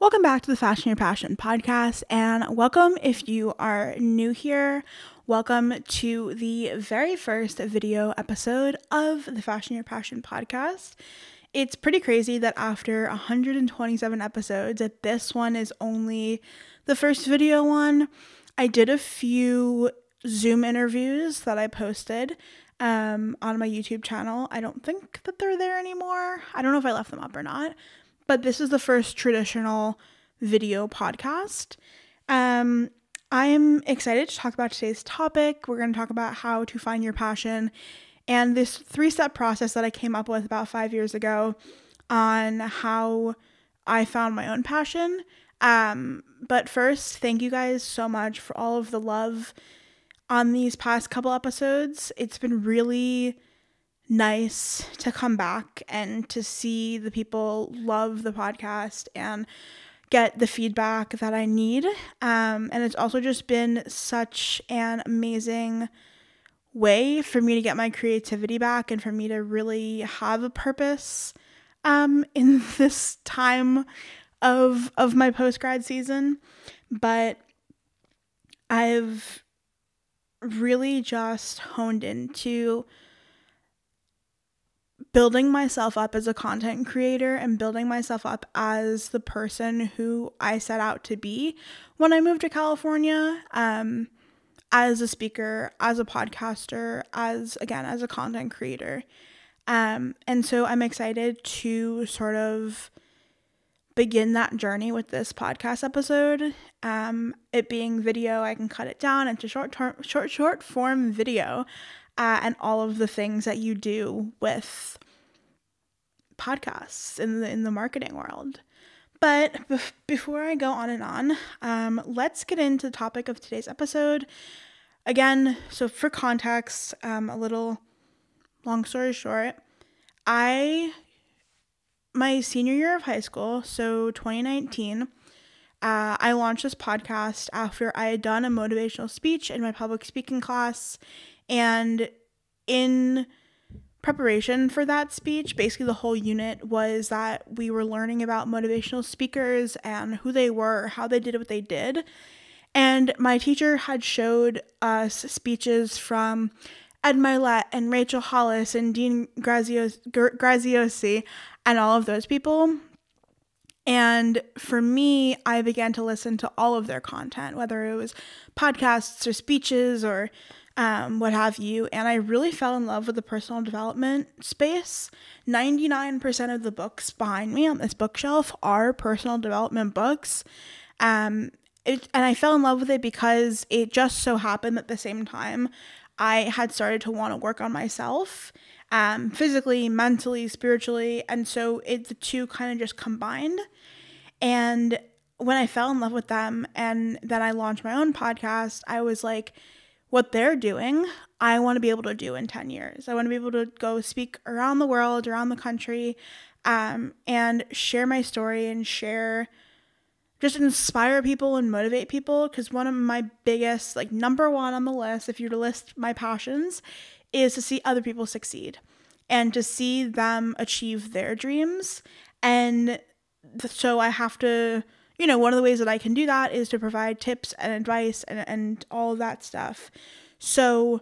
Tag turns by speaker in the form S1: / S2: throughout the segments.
S1: Welcome back to the Fashion Your Passion podcast, and welcome if you are new here. Welcome to the very first video episode of the Fashion Your Passion podcast. It's pretty crazy that after 127 episodes, that this one is only the first video one. I did a few Zoom interviews that I posted on my YouTube channel. I don't think that they're there anymore. I don't know if I left them up or not. But this is the first traditional video podcast. I'm excited to talk about today's topic. We're going to talk about how to find your passion and this 3-step process that I came up with about 5 years ago on how I found my own passion. But first, thank you guys so much for all of the love on these past couple episodes. It's been really nice to come back and to see the people love the podcast and get the feedback that I need. And it's also just been such an amazing way for me to get my creativity back and for me to really have a purpose in this time of my post-grad season. But I've really just honed into building myself up as a content creator and building myself up as the person who I set out to be when I moved to California, as a speaker, as a podcaster, as a content creator. And so I'm excited to sort of begin that journey with this podcast episode. It being video, I can cut it down into short form video, and all of the things that you do with podcasts in the marketing world. But before I go on and on, let's get into the topic of today's episode. Again, so for context, a little long story short, my senior year of high school, so 2019, I launched this podcast after I had done a motivational speech in my public speaking class. And in preparation for that speech, basically the whole unit was that we were learning about motivational speakers and who they were, how they did what they did. And my teacher had showed us speeches from Ed Milet and Rachel Hollis and Dean Graziosi and all of those people. And for me, I began to listen to all of their content, whether it was podcasts or speeches or what have you. And I really fell in love with the personal development space. 99% of the books behind me on this bookshelf are personal development books. And I fell in love with it because it just so happened at the same time I had started to want to work on myself, physically, mentally, spiritually. And so the two kind of just combined. And when I fell in love with them and then I launched my own podcast, I was like, what they're doing, I want to be able to do in 10 years. I want to be able to go speak around the world, around the country, and share my story and just inspire people and motivate people. Because one of my biggest, number one on the list, if you're to list my passions, is to see other people succeed and to see them achieve their dreams. And so I have to, one of the ways that I can do that is to provide tips and advice and all of that stuff. So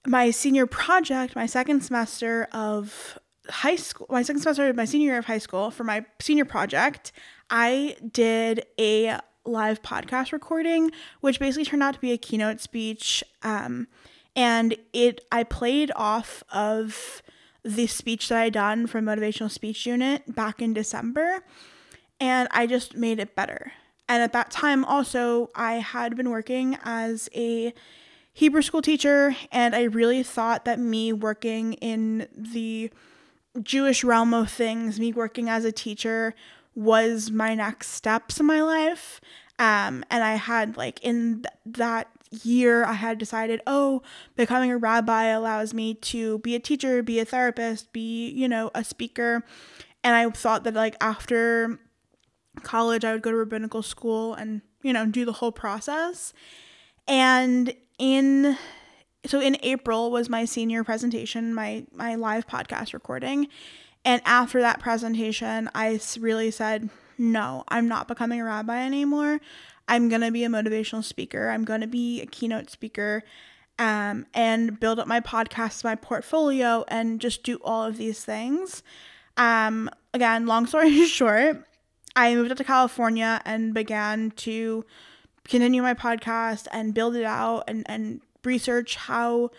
S1: my senior project, my second semester of my senior year of high school, for my senior project, I did a live podcast recording, which basically turned out to be a keynote speech. And I played off of the speech that I had done for Motivational Speech Unit back in December. And I just made it better. And at that time also, I had been working as a Hebrew school teacher, and I really thought that me working in the Jewish realm of things, me working as a teacher, was my next steps in my life. And I had, in that year, I had decided, becoming a rabbi allows me to be a teacher, be a therapist, be, a speaker. And I thought that, after college, I would go to rabbinical school and, do the whole process. And in April was my senior presentation, my live podcast recording. And after that presentation, I really said, no, I'm not becoming a rabbi anymore. I'm going to be a motivational speaker. I'm going to be a keynote speaker, and build up my podcast, my portfolio, and just do all of these things. Again, long story short, I moved up to California and began to continue my podcast and build it out and research how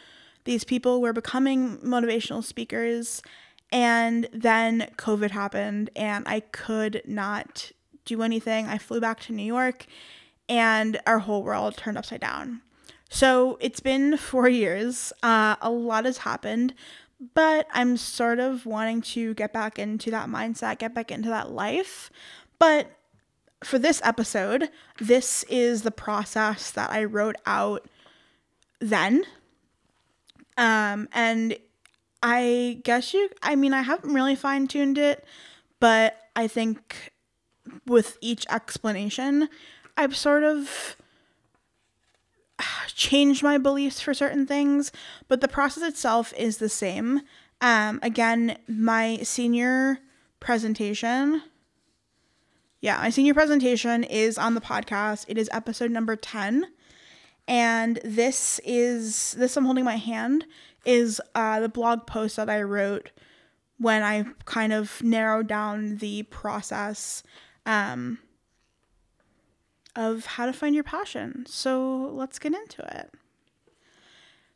S1: these people were becoming motivational speakers. And then COVID happened and I could not do anything. I flew back to New York and our whole world turned upside down. So it's been 4 years. A lot has happened, but I'm sort of wanting to get back into that mindset, get back into that life. But for this episode, this is the process that I wrote out then. And I guess I haven't really fine-tuned it, but I think with each explanation, I've sort of changed my beliefs for certain things, but the process itself is the same. Again, my senior presentation is on the podcast. It is episode number 10. And this I'm holding my hand is the blog post that I wrote when I kind of narrowed down the process of how to find your passion. So let's get into it.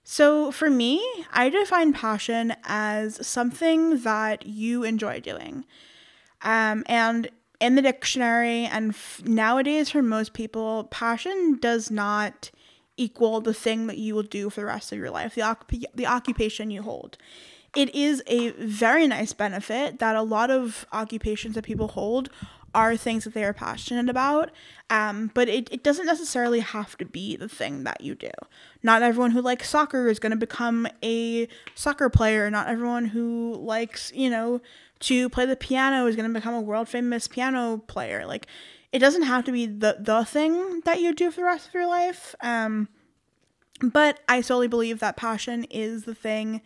S1: So for me, I define passion as something that you enjoy doing. And in the dictionary, and nowadays for most people, passion does not equal the thing that you will do for the rest of your life, the occupation you hold. It is a very nice benefit that a lot of occupations that people hold are things that they are passionate about, but it doesn't necessarily have to be the thing that you do. Not everyone who likes soccer is going to become a soccer player. Not everyone who likes, to play the piano is going to become a world famous piano player. Like, it doesn't have to be the thing that you do for the rest of your life. But I solely believe that passion is the thing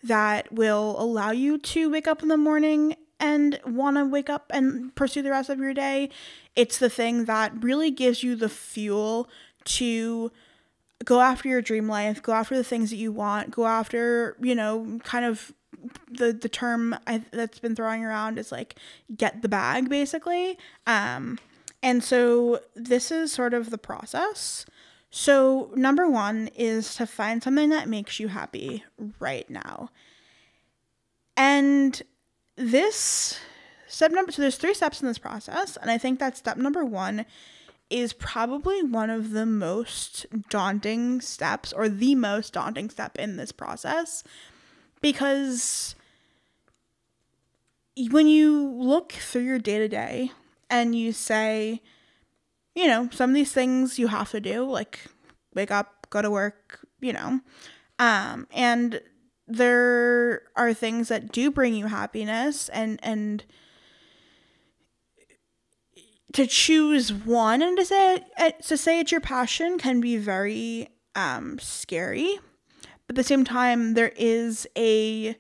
S1: that will allow you to wake up in the morning and want to wake up and pursue the rest of your day. It's the thing that really gives you the fuel to go after your dream life, go after the things that you want, go after, kind of the term that's been throwing around is like, get the bag, basically. And so this is sort of the process. So number 1 is to find something that makes you happy right now. And this so there's 3 steps in this process. And I think that step number 1 is probably one of the most daunting steps, or the most daunting step in this process, because when you look through your day-to-day and you say, some of these things you have to do, like wake up, go to work, and there are things that do bring you happiness, and to choose one and to say it's your passion can be very scary. But at the same time, there is a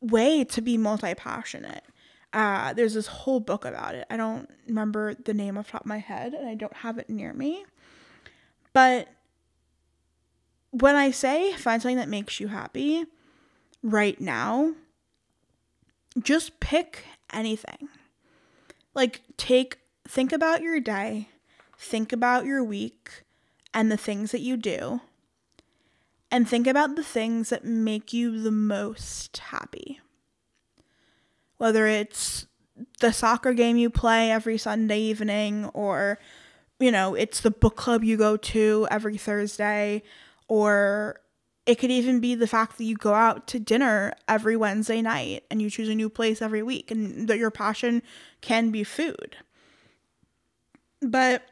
S1: way to be multi-passionate. There's this whole book about it. I don't remember the name off the top of my head, and I don't have it near me. But when I say find something that makes you happy right now, just pick anything. Like, think about your day, think about your week and the things that you do, and think about the things that make you the most happy. Whether it's the soccer game you play every Sunday evening, or, it's the book club you go to every Thursday, or it could even be the fact that you go out to dinner every Wednesday night and you choose a new place every week, and that your passion can be food. And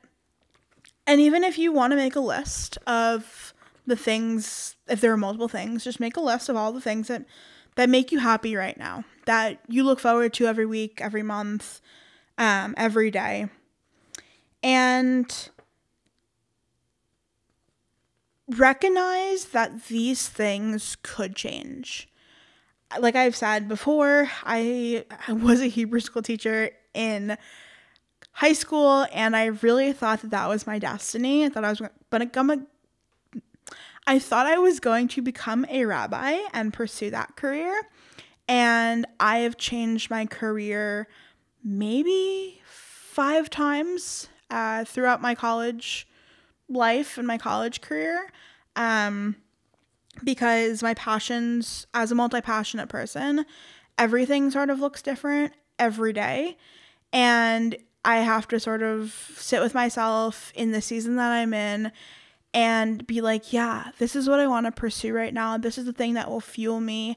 S1: even if you want to make a list of the things, if there are multiple things, just make a list of all the things that make you happy right now, that you look forward to every week, every month, every day. And recognize that these things could change. Like I've said before, I was a Hebrew school teacher in high school, and I really thought that was my destiny. I thought I was going to become a rabbi and pursue that career. And I have changed my career maybe 5 times throughout my college life and my college career, because my passions, as a multi-passionate person, everything sort of looks different every day, and I have to sort of sit with myself in the season that I'm in and be like, yeah, this is what I want to pursue right now. This is the thing that will fuel me.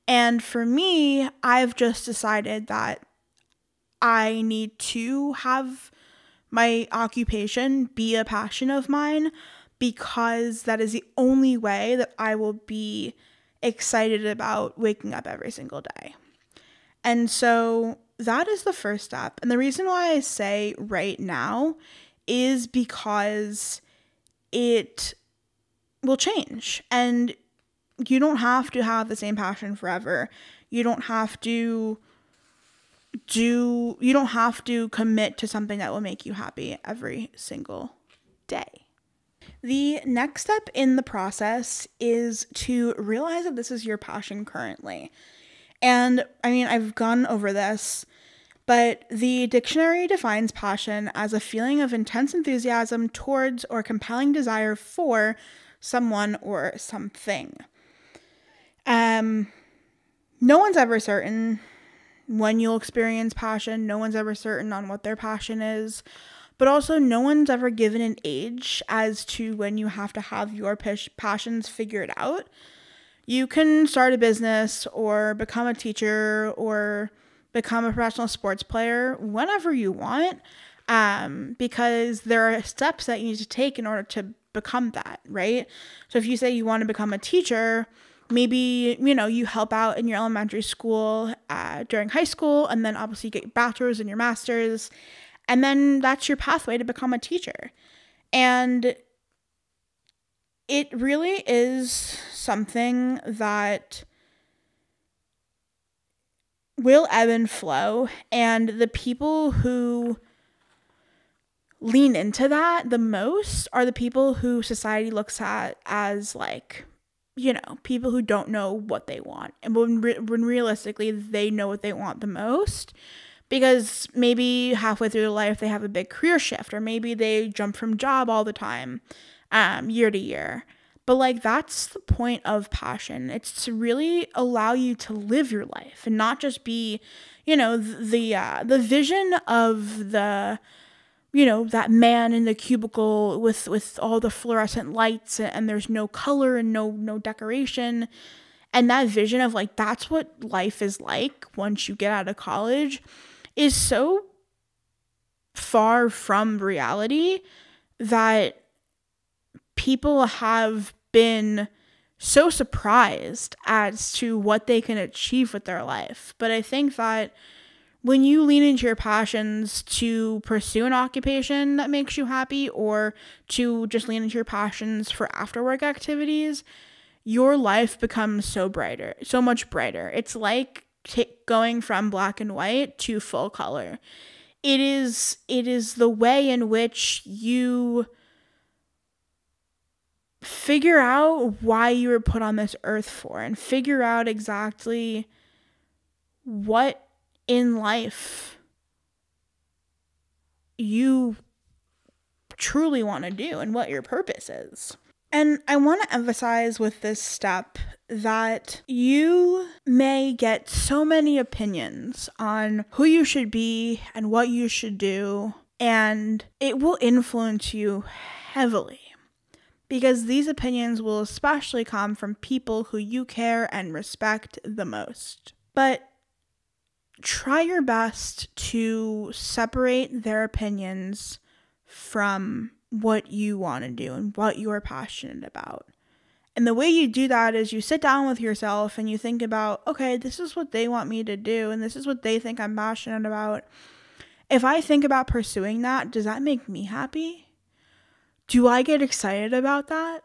S1: And for me, I've just decided that I need to have my occupation be a passion of mine, because that is the only way that I will be excited about waking up every single day. And so that is the first step. And the reason why I say right now is because it will change. And you don't have to have the same passion forever. You don't have to commit to something that will make you happy every single day. The next step in the process is to realize that this is your passion currently. And I mean, I've gone over this, but the dictionary defines passion as a feeling of intense enthusiasm towards or compelling desire for someone or something. No one's ever certain when you'll experience passion. No one's ever certain on what their passion is. But also, no one's ever given an age as to when you have to have your passions figured out. You can start a business or become a teacher or become a professional sports player whenever you want, because there are steps that you need to take in order to become that, right? So if you say you want to become a teacher, maybe, you help out in your elementary school during high school, and then obviously you get your bachelor's and your master's, and then that's your pathway to become a teacher. And it really is something that will ebb and flow, and the people who lean into that the most are the people who society looks at as like, people who don't know what they want, and when realistically they know what they want the most, because maybe halfway through their life they have a big career shift, or maybe they jump from job all the time, year to year. But like, that's the point of passion. It's to really allow you to live your life and not just be, the vision of the, that man in the cubicle with all the fluorescent lights, and there's no color and no decoration. And that vision of like, that's what life is like once you get out of college is so far from reality that people have been so surprised as to what they can achieve with their life. But I think that when you lean into your passions to pursue an occupation that makes you happy, or to just lean into your passions for after work activities, your life becomes so much brighter. It's like going from black and white to full color. It is the way in which you figure out why you were put on this earth for, and figure out exactly what in life you truly want to do and what your purpose is. And I want to emphasize with this step that you may get so many opinions on who you should be and what you should do, and it will influence you heavily, because these opinions will especially come from people who you care and respect the most. But try your best to separate their opinions from what you want to do and what you are passionate about. And the way you do that is you sit down with yourself and you think about, okay, this is what they want me to do, and this is what they think I'm passionate about. If I think about pursuing that, does that make me happy? Do I get excited about that?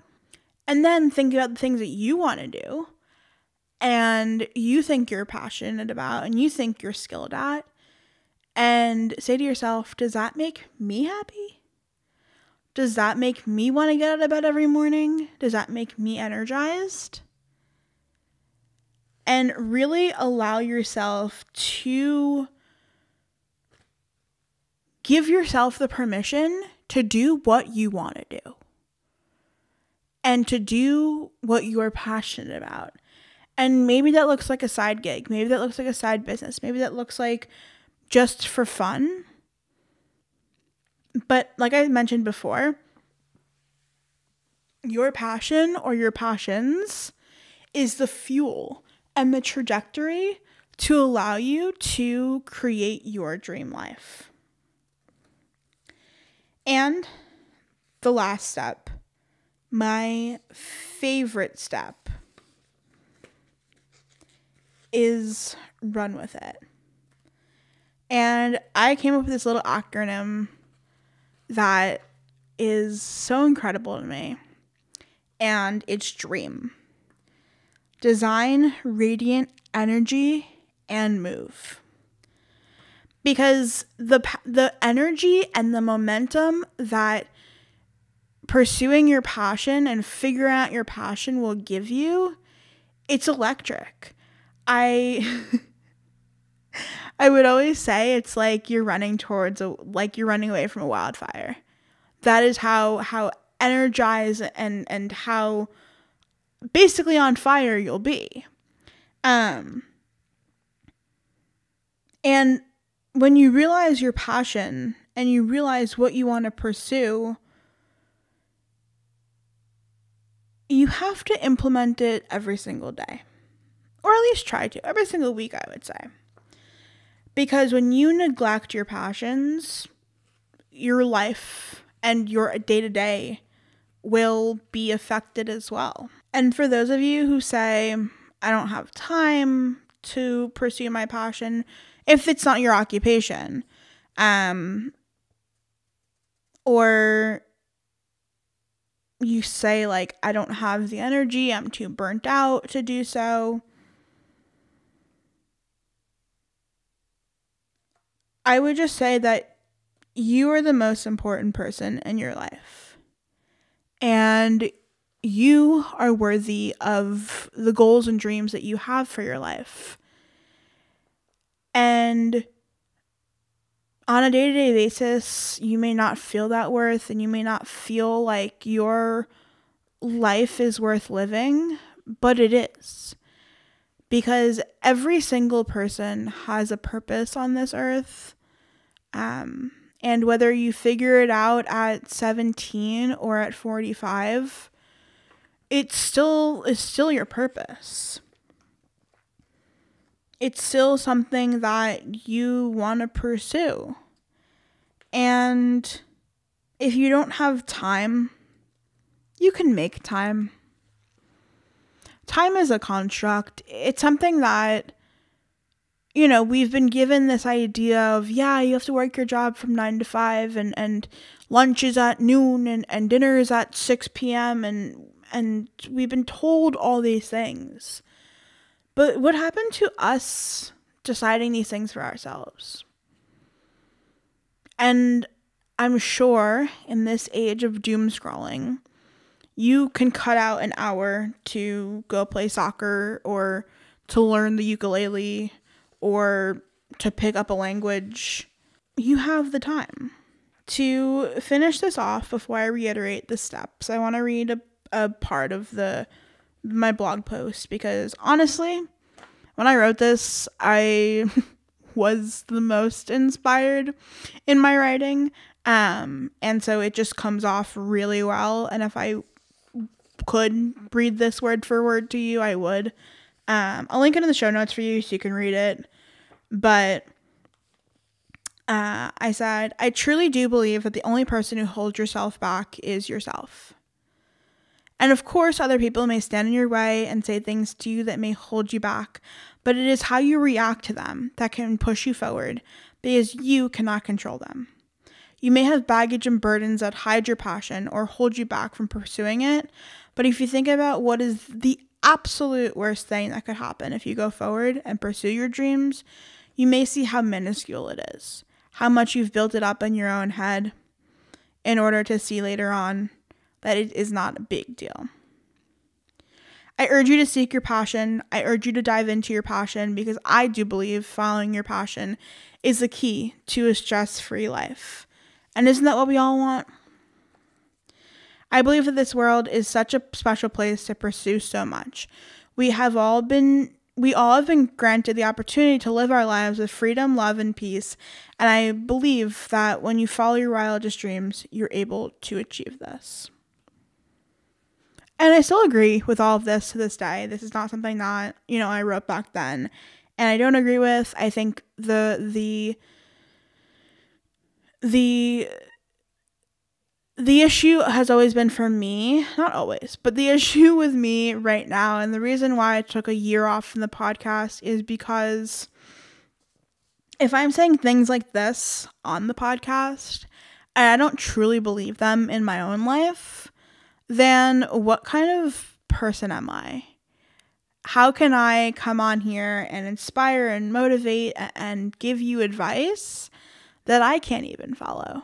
S1: And then think about the things that you want to do and you think you're passionate about and you think you're skilled at, and say to yourself, does that make me happy? Does that make me want to get out of bed every morning? Does that make me energized? And really allow yourself to give yourself the permission to do what you want to do and to do what you are passionate about. And maybe that looks like a side gig. Maybe that looks like a side business. Maybe that looks like just for fun. But like I mentioned before, your passion or your passions is the fuel and the trajectory to allow you to create your dream life. And the last step, my favorite step, is run with it. And I came up with this little acronym that is so incredible to me. And it's DREAM. Design, radiant energy, and move. Because the energy and the momentum that pursuing your passion and figuring out your passion will give you, it's electric. I would always say it's like you're running you're running away from a wildfire. That is how energized and how basically on fire you'll be. And when you realize your passion and you realize what you want to pursue, you have to implement it every single day. Or at least try to. Every single week, I would say. Because when you neglect your passions, your life and your day-to-day will be affected as well. And for those of you who say, I don't have time to pursue my passion, if it's not your occupation, or you say like, I don't have the energy, I'm too burnt out to do so, I would just say that you are the most important person in your life. And you are worthy of the goals and dreams that you have for your life. And on a day-to-day basis, you may not feel that worth and you may not feel like your life is worth living, but it is. Because every single person has a purpose on this earth. And whether you figure it out at 17 or at 45, it's still your purpose. It's still something that you want to pursue. And if you don't have time, you can make time. Time is a construct. It's something that, we've been given this idea of, you have to work your job from 9 to 5 and lunch is at noon and dinner is at 6 p.m. And we've been told all these things. But what happened to us deciding these things for ourselves? And I'm sure in this age of doom scrolling, you can cut out an hour to go play soccer or to learn the ukulele or to pick up a language. You have the time. To finish this off, before I reiterate the steps, I want to read a part of my blog post, because honestly, when I wrote this, I was the most inspired in my writing, and so it just comes off really well. And if I could read this word for word to you, I would. I'll link it in the show notes for you so you can read it. But I said, I truly do believe that the only person who holds yourself back is yourself. And of course, other people may stand in your way and say things to you that may hold you back, but it is how you react to them that can push you forward, because you cannot control them. You may have baggage and burdens that hide your passion or hold you back from pursuing it, but if you think about what is the absolute worst thing that could happen if you go forward and pursue your dreams, you may see how minuscule it is, how much you've built it up in your own head in order to see later on that it is not a big deal. I urge you to seek your passion. I urge you to dive into your passion, because I do believe following your passion is the key to a stress-free life. And isn't that what we all want? I believe that this world is such a special place to pursue so much. We all have been granted the opportunity to live our lives with freedom, love, and peace. And I believe that when you follow your wildest dreams, you're able to achieve this. And I still agree with all of this to this day. This is not something that, I wrote back then and I don't agree with. I think the issue has always been for me, not always, but the issue with me right now, and the reason why I took a year off from the podcast, is because if I'm saying things like this on the podcast and I don't truly believe them in my own life, then what kind of person am I? How can I come on here and inspire and motivate and give you advice that I can't even follow?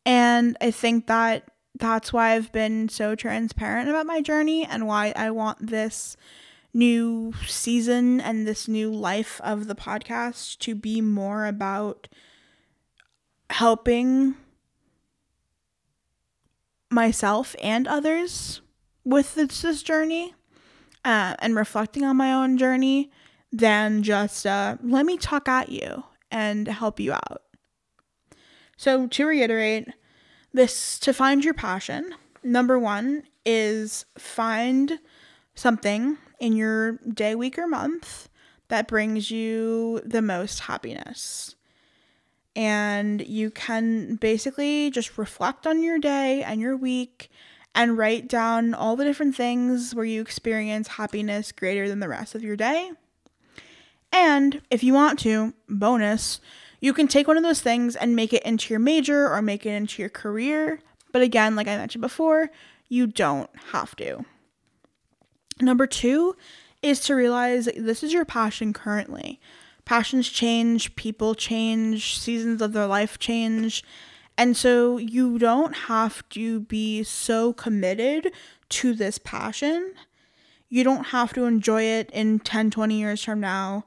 S1: And I think that that's why I've been so transparent about my journey and why I want this new season and this new life of the podcast to be more about helping myself and others with this journey and reflecting on my own journey than just let me talk at you and help you out. So to reiterate, to find your passion, number one is find something in your day, week, or month that brings you the most happiness. And you can basically just reflect on your day and your week and write down all the different things where you experience happiness greater than the rest of your day. And if you want to, bonus, you can take one of those things and make it into your major or make it into your career. But again, like I mentioned before, you don't have to. Number two is to realize that this is your passion currently. Passions change, people change, seasons of their life change. And so you don't have to be so committed to this passion. You don't have to enjoy it in 10, 20 years from now.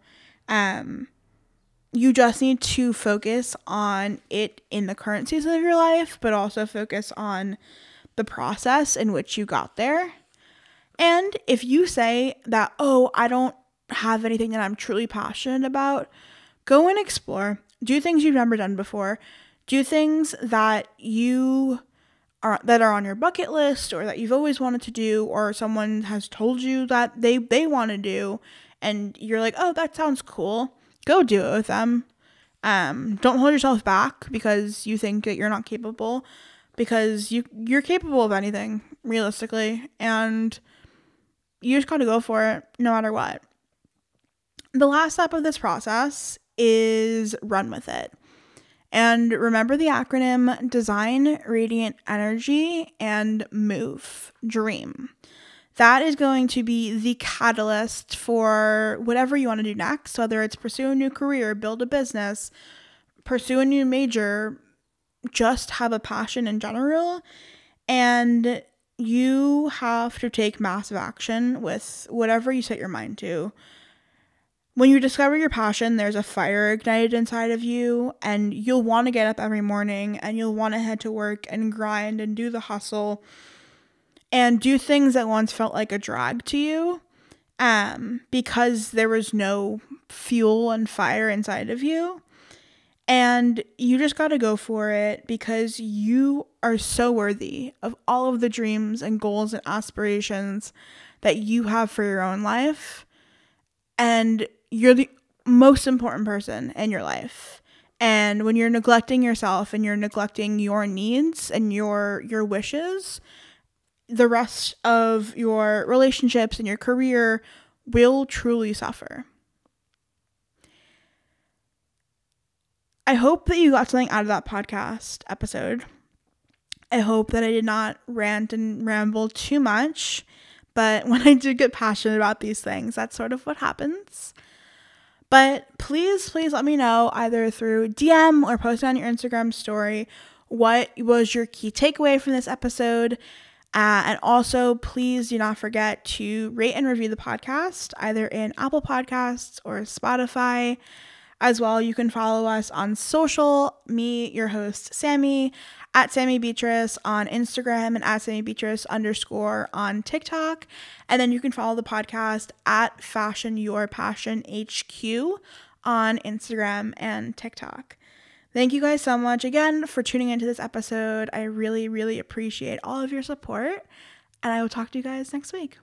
S1: You just need to focus on it in the current season of your life, but also focus on the process in which you got there. And if you say that, I don't have anything that I'm truly passionate about, go and explore. Do things you've never done before. Do things that are on your bucket list, or that you've always wanted to do, or someone has told you that they want to do, and you're like, oh, that sounds cool. Go do it with them. Don't hold yourself back because you think that you're not capable, because you're capable of anything, realistically, and you just gotta go for it no matter what. The last step of this process is run with it. And remember the acronym Design, Radiant Energy, and Move, Dream. That is going to be the catalyst for whatever you want to do next, whether it's pursue a new career, build a business, pursue a new major, just have a passion in general. And you have to take massive action with whatever you set your mind to. When you discover your passion, there's a fire ignited inside of you, and you'll want to get up every morning and you'll want to head to work and grind and do the hustle and do things that once felt like a drag to you, because there was no fuel and fire inside of you. And you just got to go for it, because you are so worthy of all of the dreams and goals and aspirations that you have for your own life. And you're the most important person in your life. And when you're neglecting yourself and you're neglecting your needs and your wishes, the rest of your relationships and your career will truly suffer. I hope that you got something out of that podcast episode. I hope that I did not rant and ramble too much, but when I do get passionate about these things, that's sort of what happens. But please let me know either through DM or posting on your Instagram story what was your key takeaway from this episode. And also, please do not forget to rate and review the podcast either in Apple Podcasts or Spotify. As well, you can follow us on social, me, your host, Sammi, at Sammi Beatrice on Instagram and at Sammi Beatrice _ on TikTok. And then you can follow the podcast at Fashion Your Passion HQ on Instagram and TikTok. Thank you guys so much again for tuning into this episode. I really, really appreciate all of your support, and I will talk to you guys next week.